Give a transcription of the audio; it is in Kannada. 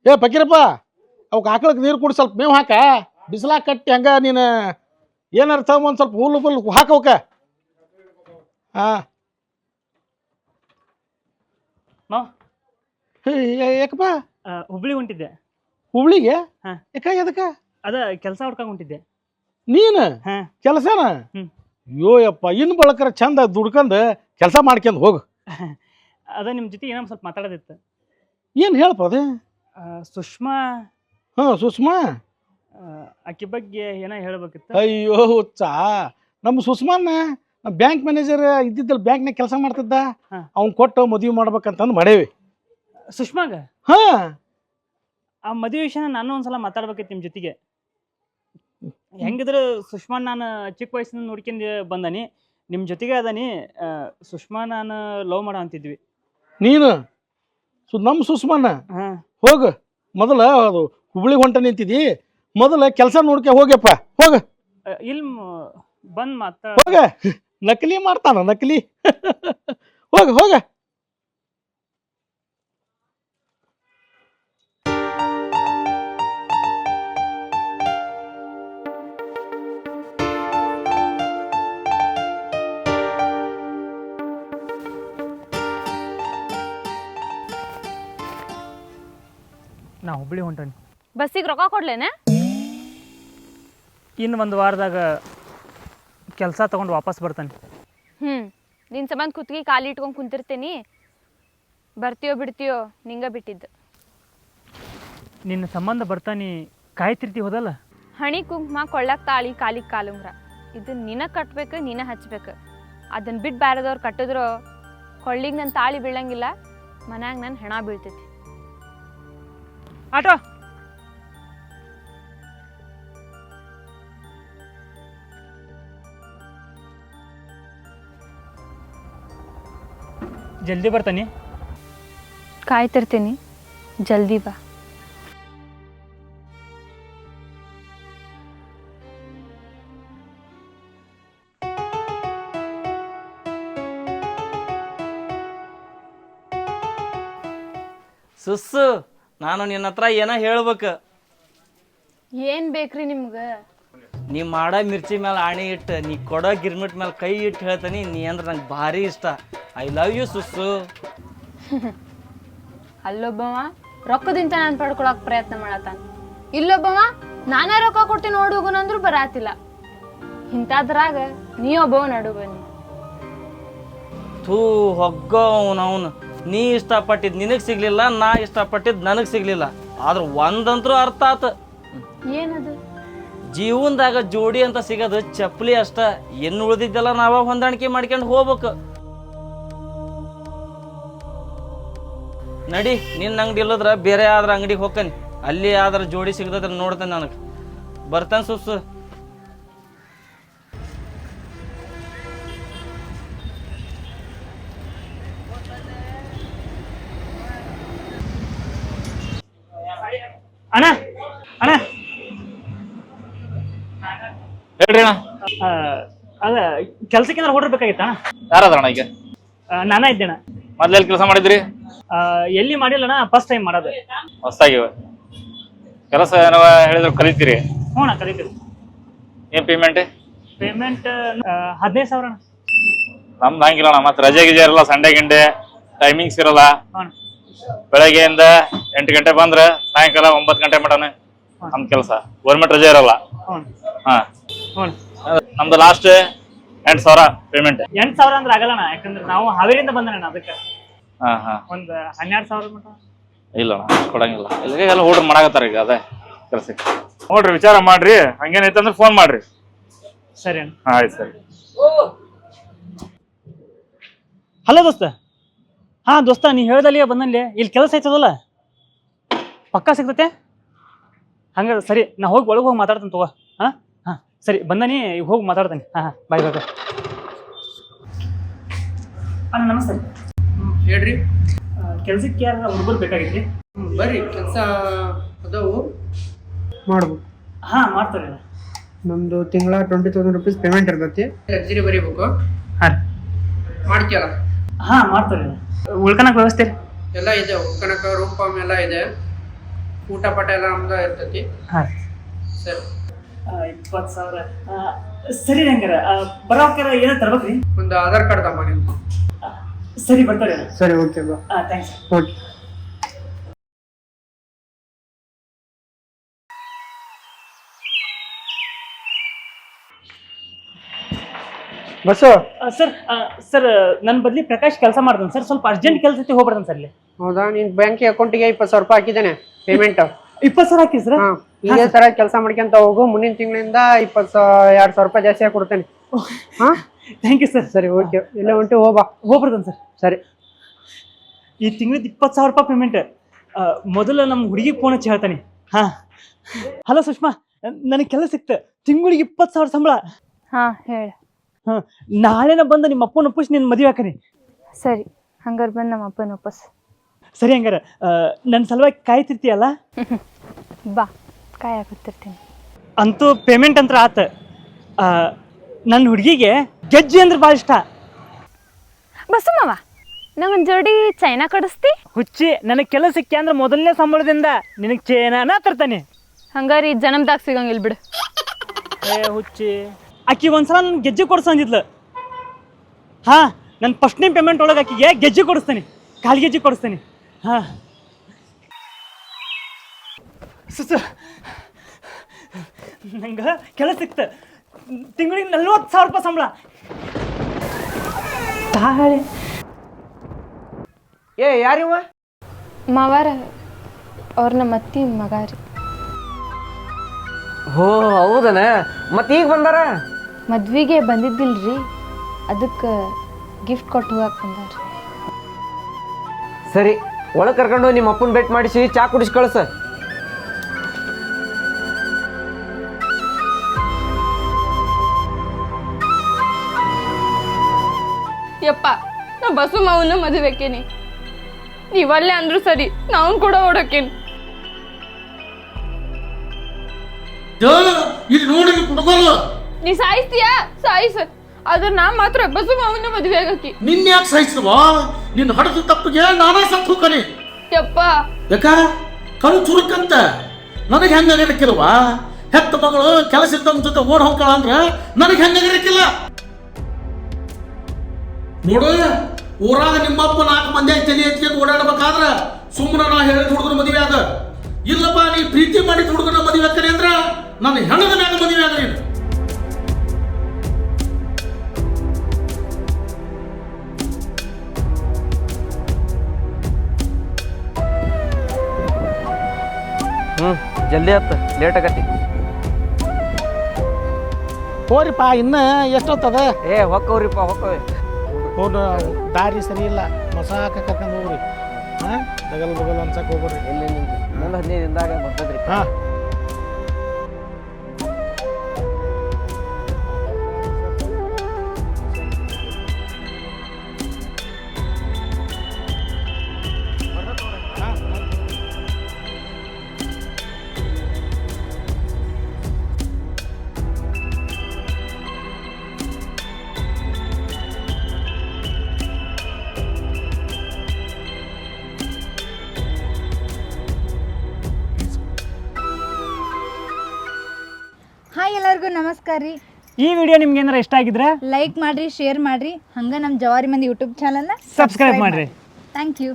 ಏ ಫಕೀರಪ್ಪ ಅವಕ್ಕೆ ಆಕಳಕ್ಕೆ ನೀರು ಕುಡಿ ಸ್ವಲ್ಪ ಮೇವು ಹಾಕ ಬಿಸಿಲಾಗ ಕಟ್ಟಿ ಹಂಗ ನೀನು ಏನಾರು ಒಂದು ಸ್ವಲ್ಪ ಹುಲ್ಲು ಹಾಕವಕ್ಕ. ಹಾಂ ಯಾಕಪ್ಪ ಹುಬ್ಳಿ ಹೊಂಟಿದ್ದೆ. ಹುಬ್ಳಿಗೆ? ಹಾ. ಯಾಕ ಅದ ಕೆಲಸ ಹುಡ್ಕೊಂಡ್ ಹೊಂಟಿದ್ದೆ. ನೀನು ಹಾ. ಕೆಲಸನ? ಹ್ಮ್. ಯೋಯಪ್ಪ ಇನ್ನು ಬಳಕರ ಚಂದ ದುಡ್ಕೊಂಡು ಕೆಲಸ ಮಾಡ್ಕೊಂಡು ಹೋಗು. ಅದ ನಿಮ್ಮ ಜೊತೆ ಏನೋ ಸ್ವಲ್ಪ ಮಾತಾಡೋದಿತ್ತು. ಏನು ಹೇಳಪ್ಪ ಅದು? ಸುಷ್ಮಾ. ಹಾಂ ಸುಷ್ಮಾ. ಆಕೆ ಬಗ್ಗೆ ಏನೋ ಹೇಳ್ಬೇಕಿತ್ತು. ಅಯ್ಯೋ ಹುಚ್ಚ, ನಮ್ಮ ಸುಷ್ಮಾನ ಬ್ಯಾಂಕ್ ಮ್ಯಾನೇಜರ್ ಇದ್ದಿದ್ದಲ್ಲಿ ಬ್ಯಾಂಕ್ನಾಗ ಕೆಲಸ ಮಾಡ್ತಿದ್ದ. ಹಾ. ಅವ್ನು ಕೊಟ್ಟು ಮದುವೆ ಮಾಡ್ಬೇಕಂತಂದು ಮಾಡೇವಿ. ಸುಷ್ಮಾಗ? ಹಾ. ಆ ಮದುವೆ ವಿಷಯನ ನಾನು ಒಂದ್ಸಲ ಮಾತಾಡ್ಬೇಕಿತ್ತು ನಿಮ್ಮ ಜೊತೆಗೆ. ಹೆಂಗಿದ್ರು ಸುಷ್ಮಾ ನಾನು ಚಿಕ್ಕ ವಯಸ್ಸಿನ ನೋಡ್ಕೊಂಡು ಬಂದಾನಿ, ನಿಮ್ಮ ಜೊತೆಗೆ ಅದಾನಿ. ಸುಷ್ಮಾ ನಾನು ಲವ್ ಮಾಡೋ ಅಂತಿದ್ವಿ. ನೀನು ನಮ್ಮ ಸುಷ್ಮಾನ? ಹಾಂ. ಹೋಗು ಮೊದಲ, ಅದು ಹುಬ್ಳಿಗೆ ಹೊಂಟ ನಿಂತಿದ್ದಿ, ಮೊದಲ ಕೆಲಸ ನೋಡ್ಕೆ ಹೋಗ್ಯಪ್ಪ ಹೋಗ. ಇಲ್ಲಿ ಬಂದು ಹೋಗ, ನಕಲಿ ಮಾಡ್ತಾನ ನಕಲಿ. ಹೋಗ ಹೋಗ. ನಾ ಹುಬ್ಳಿ ಹೊಂಟೇನಿ. ಬಸ್ಸಿಗೆ ರೊಕ್ಕ ಕೊಡ್ಲೇನೆ? ಇನ್ನು ಒಂದು ವಾರದಾಗ ಕೆಲಸ ತೊಗೊಂಡು ವಾಪಸ್ ಬರ್ತಾನೆ. ನಿನ್ನ ಸಂಬಂಧ ಕುತ್ತಿಗೆ ಕಾಲಿ ಇಟ್ಕೊಂಡು ಕುಂತಿರ್ತೀನಿ. ಬರ್ತೀಯೋ ಬಿಡ್ತೀಯೋ ನಿಂಗೆ ಬಿಟ್ಟಿದ್ದು. ನಿನ್ನ ಸಂಬಂಧ ಬರ್ತಾನೆ ಕಾಯ್ತಿರ್ತಿ ಹೋದಲ್ಲ. ಹಣಿ ಕುಂಕುಮ ಕೊಳ್ಳಕ್ಕೆ ತಾಳಿ ಕಾಲಿಗೆ ಕಾಲುಂಗ್ರ ಇದು ನಿನಗೆ ಕಟ್ಬೇಕು, ನೀನೇ ಹಚ್ಬೇಕು. ಅದನ್ನು ಬಿಟ್ಟು ಬೇರೆದವ್ರು ಕಟ್ಟಿದ್ರು ಕೊಳ್ಳಿಗೆ ನನ್ನ ತಾಳಿ ಬೀಳಂಗಿಲ್ಲ, ಮನ್ಯಾಗ ನನ್ನ ಹೆಣ ಬೀಳ್ತೈತಿ. ಆಟೋ ಜಲ್ದಿ ಬರ್ತಾನೆ. ಕಾಯ್ತಿರ್ತೀನಿ, ಜಲ್ದಿ ಬಾ. ಸುಸ್ಸು, ನಾನು ನಿನ್ನ ಹತ್ರ ಏನೋ ಹೇಳ್ಬೇಕು. ಏನು ಬೇಕ್ರಿ ನಿಮ್ಗೆ? ನೀ ಮಾಡೋ ಮಿರ್ಚಿ ಮೇಲೆ ಆಣೆ ಇಟ್ಟು, ನೀ ಕೊಡೋ ಗಿರ್ಮಿಟ್ ಮೇಲೆ ಕೈ ಇಟ್ಟು ಹೇಳ್ತಾನೆ. ನೀ ಅಂದ್ರೆ ನಂಗೆ ಭಾರಿ ಇಷ್ಟ. ಐ ಲವ್ ಯು ಸುಸ್ಸು. ಅಲ್ಲೊಬ್ಬವ ರೊಕ್ಕದಿಂದ ನಾನು ಪಡ್ಕೊಳಕ್ ಪ್ರಯತ್ನ ಮಾಡತ್ತಾನ, ಇಲ್ಲೊಬ್ಬವ ನಾನೇ ರೊಕ್ಕ ಕೊಡ್ತೀನಿ ನೋಡಿ ಹೋಗೋಣಂದ್ರು ಬರಾತಿಲ್ಲ. ಇಂಥದ್ರಾಗ ನೀ ಒಬ್ಬವ ನಡು ಬನ್ನಿ. ಥೂ ಹೊಗ್ಗೋ ಅವನು. ನೀ ಇಷ್ಟಪಟ್ಟಿದ್ದು ನಿನಗೆ ಸಿಗ್ಲಿಲ್ಲ, ನಾ ಇಷ್ಟಪಟ್ಟಿದ್ದು ನನಗೆ ಸಿಗ್ಲಿಲ್ಲ. ಆದ್ರೆ ಒಂದಂತರೂ ಅರ್ಥ ಆತ. ಏನದು? ಜೀವನದಾಗ ಜೋಡಿ ಅಂತ ಸಿಗೋದು ಚಪ್ಪಲಿ ಅಷ್ಟ. ಇನ್ನು ಉಳಿದಿದ್ದೆಲ್ಲ ನಾವ ಹೊಂದಾಣಿಕೆ ಮಾಡ್ಕೊಂಡು ಹೋಗ್ಬೇಕು. ನಡಿ, ನಿನ್ನ ಅಂಗಡಿ ಇಲ್ಲದ್ರ ಬೇರೆ ಆದ್ರ ಅಂಗಡಿಗೆ ಹೋಗ್ತಾನೆ. ಅಲ್ಲಿ ಆದ್ರ ಜೋಡಿ ಸಿಗದ್ರ ನೋಡ್ತಾನೆ. ನನಗೆ ಬರ್ತಾನೆ ಸುಸ್ಸು. ಅಣ್ಣ ಅಣ್ಣ ಹೇಳ್ರಿ ಅಣ್ಣ. ಅದ ಕೆಲ್ಸಕ್ಕೆ ಏನಾರು ಹೊಡಿರ್ಬೇಕಾಗಿತ್ತ ಅಣ್ಣ? ಯಾರದಣ್ಣ ಈಗ? ನಾನ ಇದ್ದೇಣ. ಮೊದ್ಲೆಲ್ಲಿ ಕೆಲಸ ಮಾಡಿದ್ರಿ? ಎಲ್ಲಿ ಮಾಡಿಲ್ಲಣ್ಣ, ಫಸ್ಟ್ ಟೈಮ್ ಮಾಡೋದು. ಹೊಸ್ತಾಗಿವ ಕೆಲಸ ಏನವ ಹೇಳಿದ್ರು ಕಲಿತೀರಿ? ಹ್ಞೂ ಅಣ್ಣ ಕಲಿತೀರಿ. ಏನ್ ಪೇಮೆಂಟ್? ಪೇಮೆಂಟ್ 15,000 ಅಣ್ಣ. ನಮ್ದು ಹಂಗಿಲ್ಲ ಅಣ್ಣ. ಮತ್ತೆ ರಜೆ ಗಿಜೆ ಇರಲ್ಲ, ಸಂಡೆ ಗಿಂಡೆ ಟೈಮಿಂಗ್ಸ್ ಇರಲ್ಲ. ಹ್ಞೂ ಬೆಳಗ್ಗೆಯಿಂದ 8 ಗಂಟೆ ಬಂದ್ರೆ ಸಾಯಂಕಾಲ 9 ಗಂಟೆ ಮಟನ ನಮ್ ಕೆಲಸ. ಗೌರ್ಮೆಂಟ್ ರಜೆ ಇರಲ್ಲ. ಹ್ಞೂ ಹಾ, ಹ್ಞೂ ನಮ್ದು ಲಾಸ್ಟ್ 8,000 ಪೇಮೆಂಟ್. 8,000 ಅಂದ್ರೆ ಆಗಲ್ಲಣ್ಣ, ಯಾಕಂದ್ರೆ ನಾವು ಹಾವೇರಿಯಿಂದ ಬಂದಣ್ಣ. ಅದಕ್ಕೆ ಹಾ ಹಾ, ಒಂದು 12,000 ಮಟ. ಇಲ್ಲ ಅಣ್ಣ ಕೊಡಂಗಿಲ್ಲ. ಎಲ್ಲ ಹುಡ್ರು ಮಾಡಾಕತ್ತಾರ ಈಗ ಅದೇ ಕೆಲ್ಸಕ್ಕೆ. ನೋಡ್ರಿ ವಿಚಾರ ಮಾಡ್ರಿ, ಹಂಗೇನೈತಂದ್ರೆ ಫೋನ್ ಮಾಡ್ರಿ. ಸರಿ ಅಣ್ಣ. ಆಯ್ತು ಸರಿ. ಹಲೋ ದೋಸ್ತ. ಹಾಂ ದೋಸ್ತ, ನೀ ಹೇಳ್ದಲ್ಲಿ ಬಂದಲ್ಲಿ ಇಲ್ಲಿ ಕೆಲಸ ಐತದಲ್ಲ, ಪಕ್ಕಾ ಸಿಗ್ತತೆ? ಹಂಗ ಸರಿ, ನಾ ಹೋಗಿ ಒಳಗೆ ಹೋಗಿ ಮಾತಾಡ್ತೇನೆ ತಗೋ. ಹಾಂ ಹಾಂ ಸರಿ, ಬಂದನಿ ಹೋಗಿ ಮಾತಾಡ್ತೇನೆ. ಹಾಂ ಹಾಂ, ಬಾಯ್ ಬಾಯ್ ಬಾಯ್. ಅಣ್ಣ ನಮಸ್ತೆ. ಹೇಳ್ರಿ. ಕೆಲ್ಸಕ್ಕೆ ಯಾರು ಹುಡುಗರು ಬೇಕಾಗಿದ್ರಿ? ಬರ್ರಿ, ಕೆಲಸ ಅದಾವು ಮಾಡ್ಬೇಕು. ಹಾಂ ಮಾಡ್ತಾರೆ. ನಮ್ದು ತಿಂಗಳ 20,000 rupees ಪೇಮೆಂಟ್ ಇರ್ತೈತಿ. ಅರ್ಜಿ ಬರೀಬೇಕು. ಹಾಂ ಮಾಡ್ತೀಯಲ್ಲ? ಹಾಂ ಮಾಡ್ತಾರೆ. ಉಳ್ಕನಕ್ಕೆ ವ್ಯವಸ್ಥೆ ಎಲ್ಲ ಇದೆ, ಉಳ್ಕನಕ ರೂಮ್ ಫಾರ್ಮ್ ಎಲ್ಲ ಇದೆ. ಊಟ ಪಾಠ ಎಲ್ಲ ನಮ್ದು ಇರ್ತೈತಿ. ಹಾಂ ಸರಿ 20,000 ಸರಿ ಹಂಗಾರ ಬರೋಕ್ಕಾರ ಏನೋ ತರ್ಬೇಕ್ರಿ? ಒಂದು ಆಧಾರ್ ಕಾರ್ಡ್ ತಮ್ಮ ನಿಮ್ದು. ಸರಿ ಬರ್ತಾರೆ. ಸರಿ ಓಕೆ ಬಾ. Thanks. Okay. Bus sir sir ನನ್ನ ಬದಲಿ ಪ್ರಕಾಶ್ ಕೆಲಸ ಮಾಡ್ತಾನೆ ಸರ್. ಸ್ವಲ್ಪ ಅರ್ಜೆಂಟ್ ಕೆಲಸ ಐತಿ, ಹೋಗ್ಬಿಡ್ತಾನೆ ಸರ್ ಇಲ್ಲಿ. ಹೌದಾ? ನಿನ್ ಬ್ಯಾಂಕ್ ಅಕೌಂಟಿಗೆ 20,000 ರೂಪಾಯಿ ಹಾಕಿದ್ದೇನೆ ಪೇಮೆಂಟ್. 20,000 ಹಾಕಿ ಸರ್. ಇದೇ ತರ ಕೆಲಸ ಮಾಡ್ಕೊಂತ ಹೋಗು. ಮುಂದಿನ ತಿಂಗಳಿಂದ 2,000 ರೂಪಾಯಿ ಜಾಸ್ತಿ ಆಗಿ ಕೊಡ್ತೇನೆ. ಹಾ ಥ್ಯಾಂಕ್ ಯು ಸರ್. ಸರಿ ಓಕೆ. ಎಲ್ಲ ಹೊಂಟು ಹೋಗ್ಬಾ. ಹೋಗ್ಬಿಡ್ತಾನೆ ಸರ್. ಸರಿ. ಈ ತಿಂಗಳಿದ್ದು 20,000 ರೂಪಾಯಿ ಪೇಮೆಂಟ್. ಮೊದಲು ನಮ್ಮ ಹುಡುಗಿಗೆ ಫೋನ್ ಹಚ್ಚಿ ಹೇಳ್ತಾನೆ. ಹಾಂ ಹಲೋ ಸುಷ್ಮಾ, ನನಗೆ ಕೆಲಸ ಸಿಕ್ತು, ತಿಂಗಳಿಗೆ 20,000 ಸಂಬಳ. ಹಾಂ ಹೇಳ. ಹಾಂ ನಾಳೆನ ಬಂದು ನಿಮ್ಮ ಅಪ್ಪನ ಒಪ್ಪಿಸಿ ನಿನ್ನ ಮದುವೆ ಹಾಕನಿ. ಸರಿ ಹಂಗಾರೆ ಬಂದು ನಮ್ಮ ಅಪ್ಪನ ವಾಪಸ್. ಸರಿ ಹಂಗಾರೆ ನನ್ನ ಸಲುವಾಗಿ ಕಾಯ್ತಿರ್ತೀಯಲ್ಲ? ಬಾ ಕಾಯಾಕತ್ತಿರ್ತೀನಿ. ಅಂತೂ ಪೇಮೆಂಟ್ ಅಂತ ಆತ. ನನ್ನ ಹುಡುಗಿಗೆ ಗೆಜ್ಜೆ ಅಂದ್ರೆ ಭಾಳ ಇಷ್ಟ. ಬಸ್ಸು ಮಾವ ನಂಗೊಂದು ಜೋಡಿ ಚೈನಾ ಕಡಿಸ್ತಿ? ಹುಚ್ಚಿ, ನನಗೆ ಕೆಲಸ ಸಿಕ್ಕಿ ಅಂದ್ರೆ ಮೊದಲನೇ ಸಂಬಳದಿಂದ ನಿನಗೆ ಚೈನಾನ ತರ್ತಾನೆ. ಹಂಗಾರೆ ಈ ಜನ್ಮದಾಗ ಸಿಗಂಗಿಲ್ಲ ಬಿಡು. ಹುಚ್ಚಿ, ಆಕಿ ಒಂದ್ಸಲ ನನ್ನ ಗೆಜ್ಜೆ ಕೊಡ್ಸ ಅಂದಿದ್ಲು. ಹಾಂ ನನ್ನ ಫಸ್ಟ್ನೇ ಪೇಮೆಂಟ್ ಒಳಗೆ ಆಕಿಗೆ ಗೆಜ್ಜೆ ಕೊಡಿಸ್ತಾನೆ, ಕಾಲು ಗೆಜ್ಜೆ ಕೊಡಿಸ್ತಾನೆ. ಹಾಂ ನಂಗೆ ಕೆಲಸ ಸಿಕ್ತ, ತಿಂಗಳಿಗೆ 40,000 ರೂಪಾಯಿ ಸಂಬಳ. ತಾಳೆ ಏ ಯಾರಿವ? ಮಾವಾರ ಅವ್ರ ನಮ್ಮ ಅತ್ತಿ ಮಗ ರೀ. ಹೋ ಹೌದನ? ಮತ್ತೆ ಈಗ ಬಂದಾರ? ಮದ್ವಿಗೆ ಬಂದಿದ್ದಿಲ್ರಿ, ಅದಕ್ಕೆ ಗಿಫ್ಟ್ ಕೊಟ್ಟು ಹೋಗಕ್ಕೆ ಬಂದಾರ. ಸರಿ, ಒಳಗೆ ಕರ್ಕೊಂಡು ನಿಮ್ಮ ಅಪ್ಪನ ಭೇಟಿ ಮಾಡಿಸಿ ಚಾ ಕುಡಿಸಿ ಕಳಿಸ. ಯಪ್ಪ ನಾ ಬಸ್ಸು ಮಾವನ್ನ ಮದುವೆಕೇನಿ, ನೀವಲ್ಲೇ ಅಂದ್ರು ಸರಿ, ನಾವನ್ ಕೂಡ ಓಡಕ್ಕೇನಿ. ನೀ ಸಾಯಿಸ್ತೀಯಾ ಸಾಯಿಸ, ಆದ್ರೆ ನಾ ಮಾತ್ರ ಬಸ್ಸು ಮಾವನ್ನ ಮದುವೆ ಆಗಕ್ಕಿ. ನಿನ್ನ ಯಾಕೆ ಸಹಿಸಿದ್ವಾ? ನಿನ್ನ ಹೊಡೆದ ತಪ್ಪಿಗೆ ನಾನಾ ಸತ್ತು ಹೋಗ್ತಾನೆ. ಯಪ್ಪ ಯಾಕ ಕಳು ಚುರುಕಂತ ನನಗೆ ಹೆಂಗಾಗಿರಕ್ಕಿಲ್ವಾ? ಹೆತ್ತ ಮಗಳು ಕೆಲಸ ಇದ್ದಂತ ಜೊತೆ ಓಡ್ ಹೋಗ್ತಾಳ ಅಂದ್ರ ನನಗೆ ಹೆಂಗಾಗಿರಕ್ಕಿಲ್ಲ ನೋಡು. ಊರಾಗ ನಿಮ್ಮಪ್ಪ 4 ಮಂದಿ ತಲೆ ಎತ್ಕೊಂಡು ಓಡಾಡ್ಬೇಕಾದ್ರ ಸುಮ್ಮನೆ ನಾ ಹೇಳಿದ ಹುಡುಗನ ಮದುವೆ ಆಗ. ಇಲ್ಲಪ್ಪ ನೀ ಪ್ರೀತಿ ಮಾಡಿದ ಹುಡುಗನ ಮದುವೆ ಆಗ್ತಾನೆ ಅಂದ್ರ ನಾನು ಹೆಣದ ಮ್ಯಾಗ ಮದುವೆ ಆಗ. ನೀನು ಜಲ್ದಿ ಹತ್ತ, ಲೇಟ್ ಆಗತ್ತಿ. ಹೋರಿಪ್ಪ, ಇನ್ನ ಎಷ್ಟೊತ್ತದ? ಹೊಕ್ಕವ್ರಿಪ್ಪ ಹೊಕ್ಕವೆ. ಹೋದ ದಾರಿ ಸರಿ ಇಲ್ಲ, ಮಸಾಕ ಕರ್ಕೊಂಡು ಹೋಗ್ರಿ. ಹಾಂ ಬಗಲ್ ಬಗಲ್ ಅನ್ಸಕ್ಕೆ ಹೋಗ್ರಿ. ಎಲ್ಲಿ ಮುಂದೆ 15 ದಿನದಾಗ ಬರ್ತದ್ರಿ. ಹಾಂ ಹಾಯ್ ಎಲ್ಲರಿಗೂ ನಮಸ್ಕಾರ ರೀ. ಈ ವಿಡಿಯೋ ನಿಮ್ಗೆ ಏನಾರ ಇಷ್ಟ ಆಗಿದ್ರೆ ಲೈಕ್ ಮಾಡಿರಿ, ಶೇರ್ ಮಾಡಿರಿ, ಹಂಗೆ ನಮ್ಮ ಜವಾರಿ ಮಂದಿ ಯೂಟ್ಯೂಬ್ ಚಾನಲ್ನ ಸಬ್ಸ್ಕ್ರೈಬ್ ಮಾಡಿರಿ. Thank you.